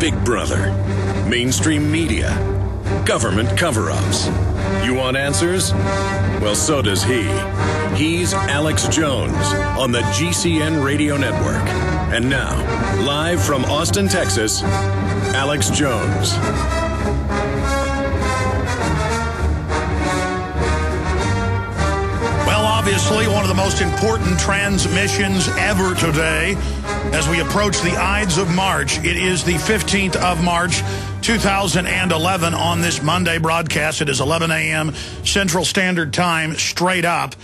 Big Brother, mainstream media, government cover-ups. You want answers? Well, so does he. He's Alex Jones on the GCN Radio Network. And now, live from Austin, Texas, Alex Jones. Well, obviously, one of the most important transmissions ever today as we approach the Ides of March. It is the 15th of March, 2011 on this Monday broadcast. It is 11 a.m. Central Standard Time, straight up.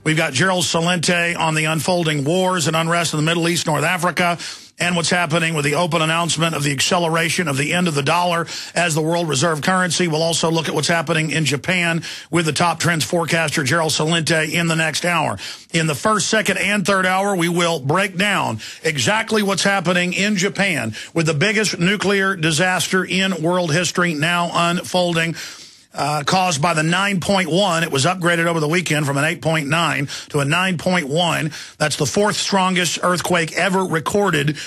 We've got Gerald Celente on the unfolding wars and unrest in the Middle East, North Africa, and what's happening with the open announcement of the acceleration of the end of the dollar as the world reserve currency. We'll also look at what's happening in Japan with the top trends forecaster, Gerald Celente, in the next hour. In the first, second, and third hour, we will break down exactly what's happening in Japan with the biggest nuclear disaster in world history now unfolding. Caused by the 9.1. It was upgraded over the weekend from an 8.9 to a 9.1. That's the fourth strongest earthquake ever recorded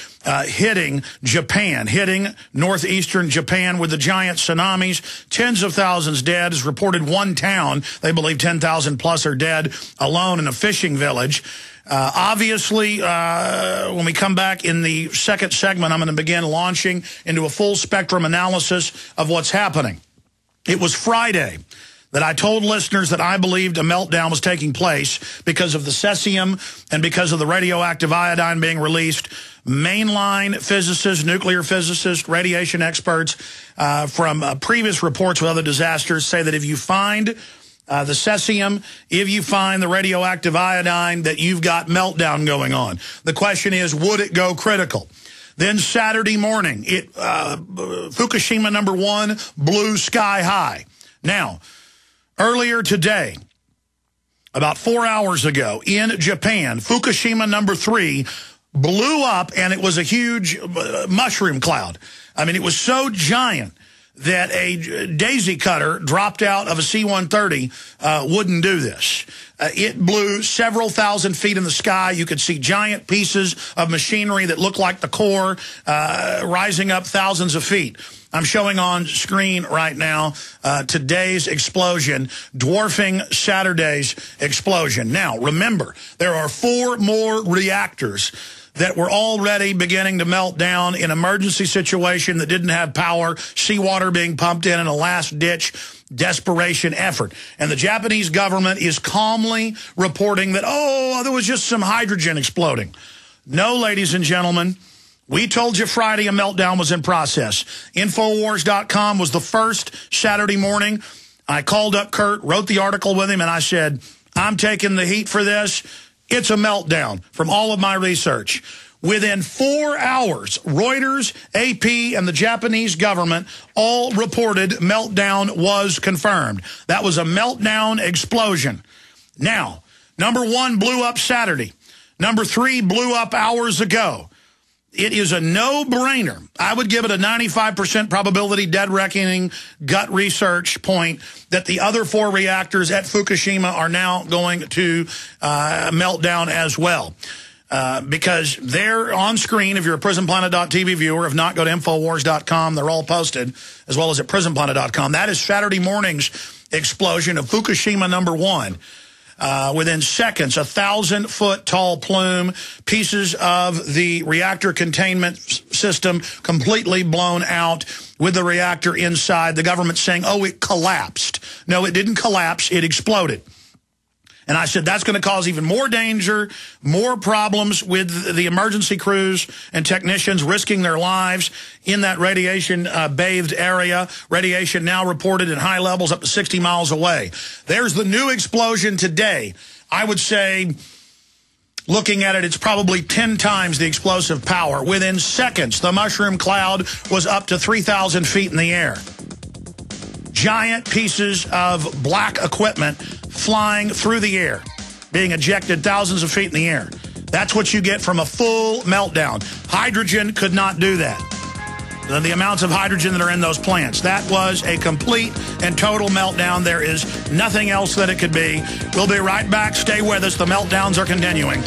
hitting Japan, hitting northeastern Japan with the giant tsunamis. Tens of thousands dead. Is reported one town. They believe 10,000 plus are dead alone in a fishing village. Obviously, when we come back in the second segment, I'm going to begin launching into a full spectrum analysis of what's happening. It was Friday that I told listeners that I believed a meltdown was taking place because of the cesium and because of the radioactive iodine being released. Mainline physicists, nuclear physicists, radiation experts from previous reports with other disasters say that if you find the cesium, if you find the radioactive iodine, that you've got meltdown going on. The question is, would it go critical? Then Saturday morning, Fukushima #1 blew sky high. Now, earlier today, about 4 hours ago, in Japan, Fukushima #3 blew up, and it was a huge mushroom cloud. I mean, it was so giant that a daisy cutter dropped out of a C-130 wouldn't do this. It blew several thousand feet in the sky. You could see giant pieces of machinery that looked like the core rising up thousands of feet. I'm showing on screen right now today's explosion, dwarfing Saturday's explosion. Now, remember, there are 4 more reactors that were already beginning to melt down in emergency situation that didn't have power, seawater being pumped in a last-ditch desperation effort. And the Japanese government is calmly reporting that, oh, there was just some hydrogen exploding. No, ladies and gentlemen, we told you Friday a meltdown was in process. Infowars.com was the first Saturday morning. I called up Kurt, wrote the article with him, and I said, I'm taking the heat for this. It's a meltdown from all of my research. Within 4 hours, Reuters, AP, and the Japanese government all reported meltdown was confirmed. That was a meltdown explosion. Now, #1 blew up Saturday. #3 blew up hours ago. It is a no-brainer. I would give it a 95% probability, dead reckoning, gut research point that the other 4 reactors at Fukushima are now going to melt down as well. Because they're on screen, if you're a prisonplanet.tv viewer. If not, go to Infowars.com. They're all posted, as well as at prisonplanet.com. That is Saturday morning's explosion of Fukushima #1. Within seconds, 1,000-foot tall plume, pieces of the reactor containment system completely blown out with the reactor inside. The government saying, oh, it collapsed. No, it didn't collapse. It exploded. And I said, that's going to cause even more danger, more problems with the emergency crews and technicians risking their lives in that radiation-bathed area. Radiation now reported in high levels up to 60 miles away. There's the new explosion today. I would say, looking at it, it's probably 10 times the explosive power. Within seconds, the mushroom cloud was up to 3,000 feet in the air. Giant pieces of black equipment flying through the air, being ejected thousands of feet in the air. That's what you get from a full meltdown. Hydrogen could not do that. The amounts of hydrogen that are in those plants. That was a complete and total meltdown. There is nothing else that it could be. We'll be right back. Stay with us. The meltdowns are continuing.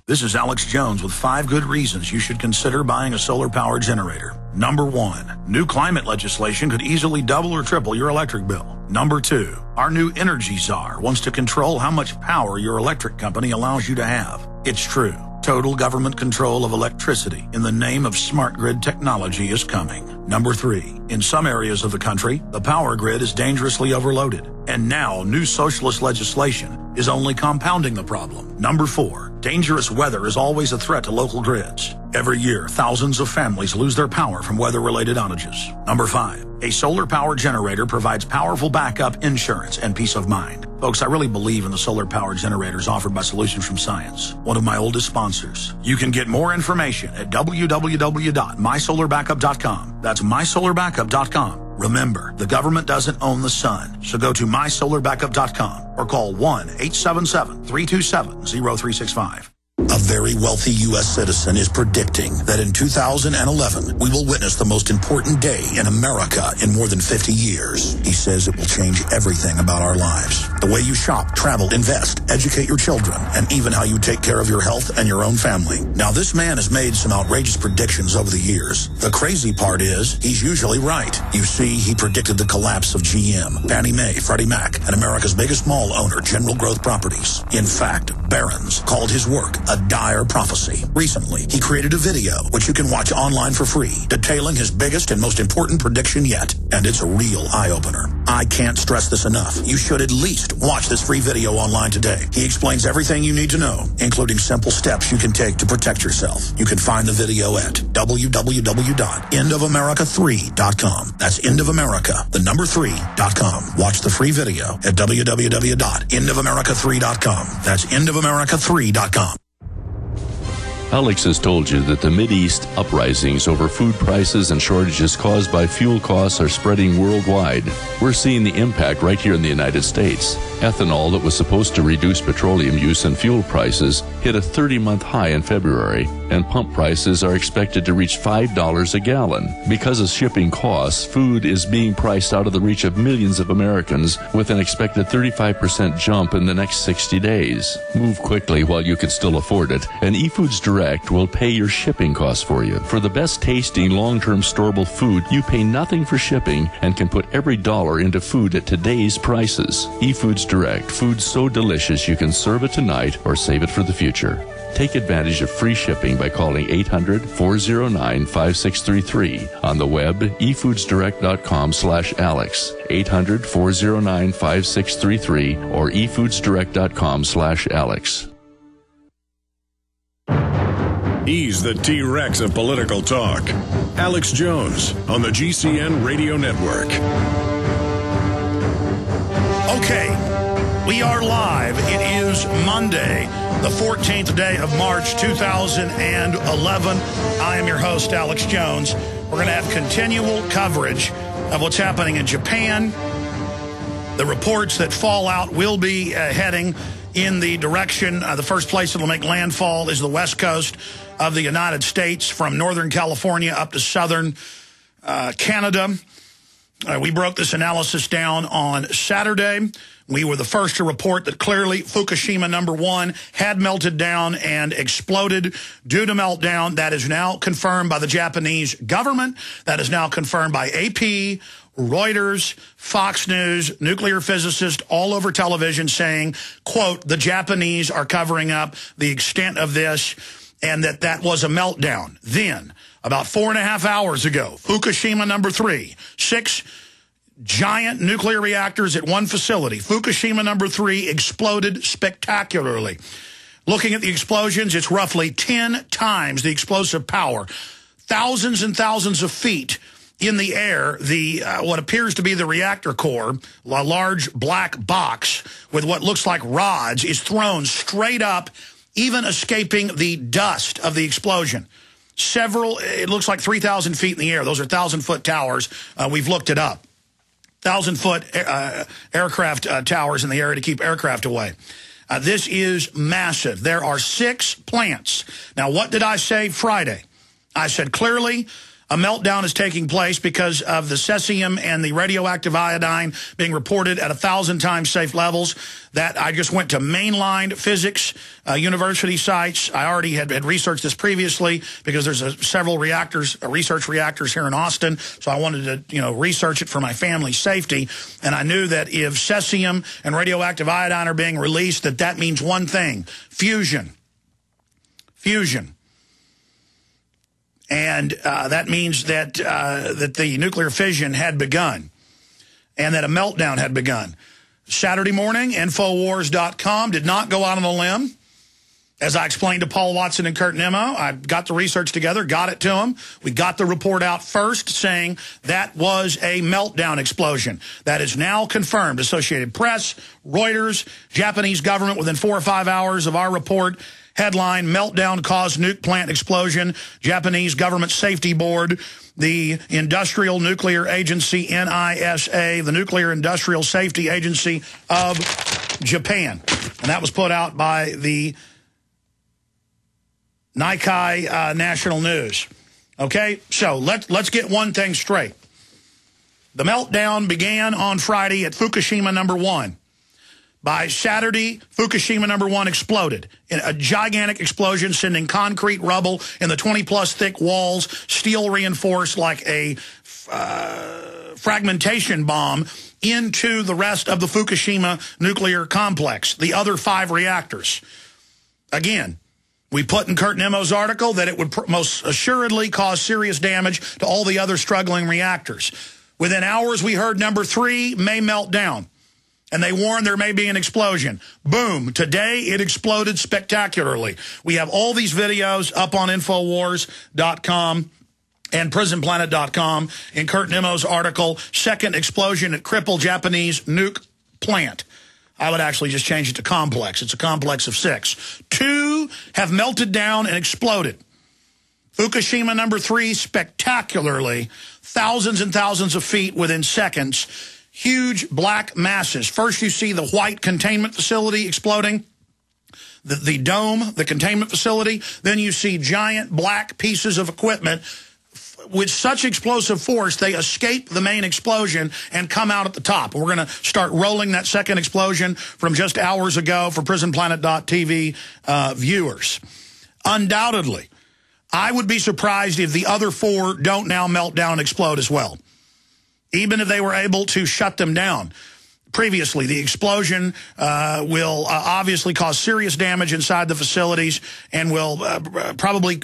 This is Alex Jones with 5 good reasons you should consider buying a solar power generator. Number 1, new climate legislation could easily double or triple your electric bill. Number 2, our new energy czar wants to control how much power your electric company allows you to have. It's true. Total government control of electricity in the name of smart grid technology is coming. Number 3, in some areas of the country, the power grid is dangerously overloaded. And now, new socialist legislation is only compounding the problem. Number 4, dangerous weather is always a threat to local grids. Every year, thousands of families lose their power from weather-related outages. Number 5, a solar power generator provides powerful backup insurance and peace of mind. Folks, I really believe in the solar power generators offered by Solutions from Science, one of my oldest sponsors. You can get more information at www.mysolarbackup.com. That's mysolarbackup.com. Remember, the government doesn't own the sun, so go to mysolarbackup.com or call 1-877-327-0365. A very wealthy U.S. citizen is predicting that in 2011, we will witness the most important day in America in more than 50 years. He says it will change everything about our lives. The way you shop, travel, invest, educate your children, and even how you take care of your health and your own family. Now, this man has made some outrageous predictions over the years. The crazy part is, he's usually right. You see, he predicted the collapse of GM, Fannie Mae, Freddie Mac, and America's biggest mall owner, General Growth Properties. In fact, Barron's called his work a dire prophecy. Recently, he created a video, which you can watch online for free, detailing his biggest and most important prediction yet. And it's a real eye-opener. I can't stress this enough. You should at least watch this free video online today. He explains everything you need to know, including simple steps you can take to protect yourself. You can find the video at www.endofamerica3.com. That's endofamerica, the number 3.com. Watch the free video at www.endofamerica3.com. That's endofamerica3.com. Alex has told you that the Mideast uprisings over food prices and shortages caused by fuel costs are spreading worldwide. We're seeing the impact right here in the United States. Ethanol that was supposed to reduce petroleum use and fuel prices hit a 30-month high in February, and pump prices are expected to reach $5 a gallon. Because of shipping costs, food is being priced out of the reach of millions of Americans with an expected 35% jump in the next 60 days. Move quickly while you can still afford it, and eFoods Direct will pay your shipping costs for you. For the best tasting, long-term storable food, you pay nothing for shipping and can put every dollar into food at today's prices. eFoods Direct, food so delicious you can serve it tonight or save it for the future. Take advantage of free shipping by calling 800-409-5633. On the web, efoodsdirect.com/Alex, 800-409-5633, or efoodsdirect.com/Alex. He's the T-Rex of political talk. Alex Jones on the GCN Radio Network. Okay, we are live. It is Monday, the 14th day of March, 2011. I am your host, Alex Jones. We're going to have continual coverage of what's happening in Japan. The reports that fallout will be heading in the direction, the first place it'll make landfall is the west coast of the United States, from northern California up to southern Canada. We broke this analysis down on Saturday. We were the first to report that clearly Fukushima #1 had melted down and exploded due to meltdown. That is now confirmed by the Japanese government. That is now confirmed by AP, Reuters, Fox News, nuclear physicists all over television saying, quote, the Japanese are covering up the extent of this and that was a meltdown. Then, about 4.5 hours ago, Fukushima #3, 6 giant nuclear reactors at one facility. Fukushima #3 exploded spectacularly. Looking at the explosions, it's roughly 10 times the explosive power. Thousands and thousands of feet in the air, the what appears to be the reactor core, a large black box with what looks like rods, is thrown straight up, even escaping the dust of the explosion. It looks like 3,000 feet in the air. Those are 1,000-foot towers. We've looked it up. 1,000-foot aircraft towers in the area to keep aircraft away. This is massive. There are 6 plants. Now, what did I say Friday? I said clearly A meltdown is taking place because of the cesium and the radioactive iodine being reported at 1,000 times safe levels. That I just went to mainline physics university sites. I already had researched this previously because there's several reactors, research reactors here in Austin. So I wanted to, research it for my family's safety. And I knew that if cesium and radioactive iodine are being released, that means one thing: fusion. Fusion. And that means that the nuclear fission had begun and that a meltdown had begun. Saturday morning, Infowars.com did not go out on a limb. As I explained to Paul Watson and Kurt Nimmo, I got the research together, got it to them. We got the report out first saying that was a meltdown explosion. That is now confirmed. Associated Press, Reuters, Japanese government within 4 or 5 hours of our report. Headline: meltdown caused nuke plant explosion. Japanese government safety board, the Industrial Nuclear Agency, NISA, the Nuclear Industrial Safety Agency of Japan. And that was put out by the Nikkei National News. Okay, so let's get one thing straight. The meltdown began on Friday at Fukushima number 1. By Saturday, Fukushima number 1 exploded in a gigantic explosion, sending concrete rubble in the 20-plus thick walls, steel reinforced like a fragmentation bomb, into the rest of the Fukushima nuclear complex, the other 5 reactors. Again, we put in Kurt Nimmo's article that it would most assuredly cause serious damage to all the other struggling reactors. Within hours, we heard number 3 may melt down. And they warned there may be an explosion. Boom. Today, it exploded spectacularly. We have all these videos up on Infowars.com and PrisonPlanet.com in Kurt Nimmo's article, Second Explosion at Crippled Japanese Nuke Plant. I would actually just change it to complex. It's a complex of 6. 2 have melted down and exploded. Fukushima number 3, spectacularly, thousands and thousands of feet within seconds. Huge black masses. First, you see the white containment facility exploding, the dome, the containment facility. Then you see giant black pieces of equipment. With such explosive force, they escape the main explosion and come out at the top. We're going to start rolling that second explosion from just hours ago for PrisonPlanet.tv viewers. Undoubtedly, I would be surprised if the other 4 don't now melt down and explode as well, even if they were able to shut them down previously. The explosion will obviously cause serious damage inside the facilities and will probably,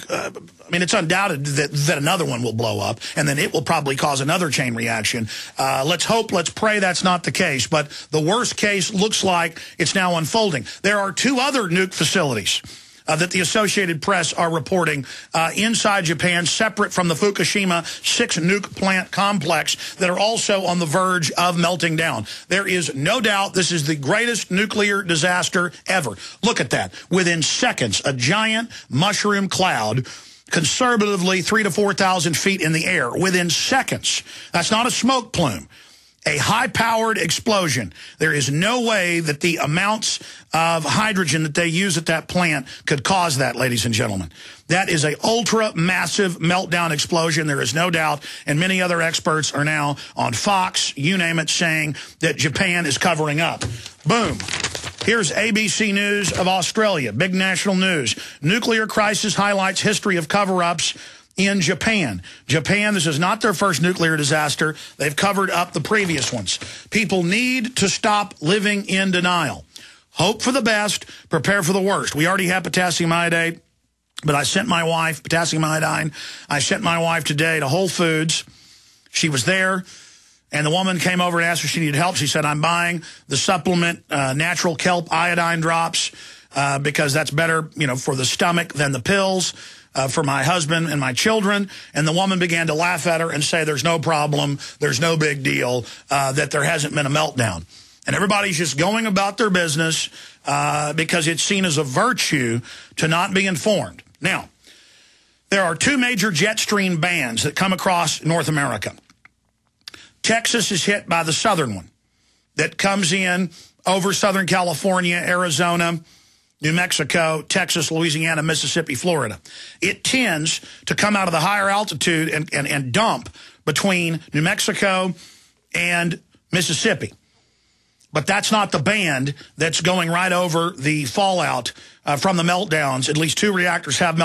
it's undoubted that another one will blow up, and then it will probably cause another chain reaction. Let's hope, let's pray that's not the case, but the worst case looks like it's now unfolding. There are 2 other nuke facilities that the Associated Press are reporting inside Japan, separate from the Fukushima 6 nuke plant complex, that are also on the verge of melting down. There is no doubt this is the greatest nuclear disaster ever. Look at that. Within seconds, a giant mushroom cloud, conservatively 3,000 to 4,000 feet in the air. Within seconds. That's not a smoke plume. A high-powered explosion. There is no way that the amounts of hydrogen that they use at that plant could cause that, ladies and gentlemen. That is an ultra-massive meltdown explosion. There is no doubt, and many other experts are now on Fox, you name it, saying that Japan is covering up. Boom. Here's ABC News of Australia, big national news. Nuclear crisis highlights history of cover-ups in Japan. Japan, this is not their first nuclear disaster. They've covered up the previous ones. People need to stop living in denial. Hope for the best, prepare for the worst. We already have potassium iodate, but I sent my wife, potassium iodine, I sent my wife today to Whole Foods. She was there, and the woman came over and asked if she needed help. She said, I'm buying the supplement, natural kelp iodine drops, because that's better, for the stomach than the pills. For my husband and my children, and the woman began to laugh at her and say there's no problem, there's no big deal, that there hasn't been a meltdown. And everybody's just going about their business because it's seen as a virtue to not be informed. Now, there are 2 major jet stream bands that come across North America. Texas is hit by the southern one that comes in over Southern California, Arizona, New Mexico, Texas, Louisiana, Mississippi, Florida. It tends to come out of the higher altitude and dump between New Mexico and Mississippi. But that's not the band that's going right over the fallout from the meltdowns. At least 2 reactors have meltdowns.